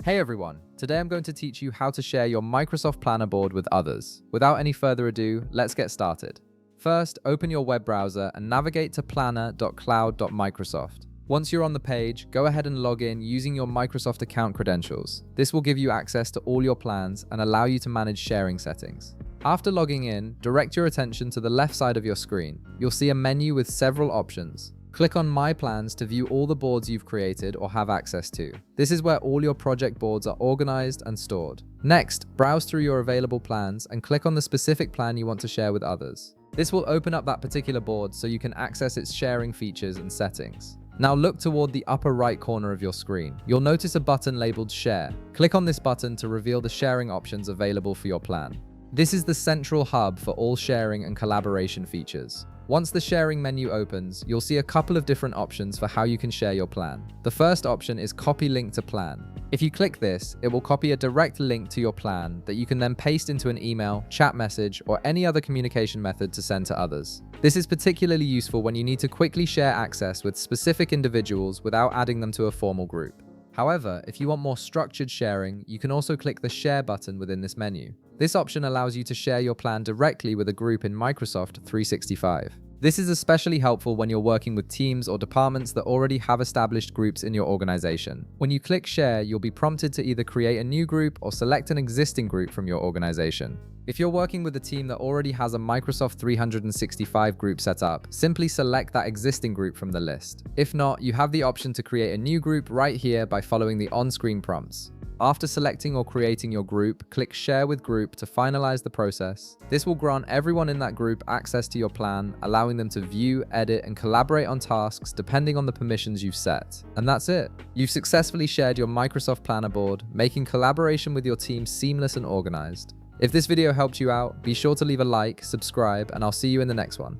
Hey everyone, today I'm going to teach you how to share your Microsoft Planner board with others. Without any further ado, let's get started. First, open your web browser and navigate to planner.cloud.microsoft. Once you're on the page, go ahead and log in using your Microsoft account credentials. This will give you access to all your plans and allow you to manage sharing settings. After logging in, direct your attention to the left side of your screen. You'll see a menu with several options. Click on My Plans to view all the boards you've created or have access to. This is where all your project boards are organized and stored. Next, browse through your available plans and click on the specific plan you want to share with others. This will open up that particular board so you can access its sharing features and settings. Now look toward the upper right corner of your screen. You'll notice a button labeled Share. Click on this button to reveal the sharing options available for your plan. This is the central hub for all sharing and collaboration features. Once the sharing menu opens, you'll see a couple of different options for how you can share your plan. The first option is Copy Link to Plan. If you click this, it will copy a direct link to your plan that you can then paste into an email, chat message, or any other communication method to send to others. This is particularly useful when you need to quickly share access with specific individuals without adding them to a formal group. However, if you want more structured sharing, you can also click the Share button within this menu. This option allows you to share your plan directly with a group in Microsoft 365. This is especially helpful when you're working with teams or departments that already have established groups in your organization. When you click Share, you'll be prompted to either create a new group or select an existing group from your organization. If you're working with a team that already has a Microsoft 365 group set up, simply select that existing group from the list. If not, you have the option to create a new group right here by following the on-screen prompts. After selecting or creating your group, click Share with Group to finalize the process. This will grant everyone in that group access to your plan, allowing them to view, edit, and collaborate on tasks depending on the permissions you've set. And that's it. You've successfully shared your Microsoft Planner board, making collaboration with your team seamless and organized. If this video helped you out, be sure to leave a like, subscribe, and I'll see you in the next one.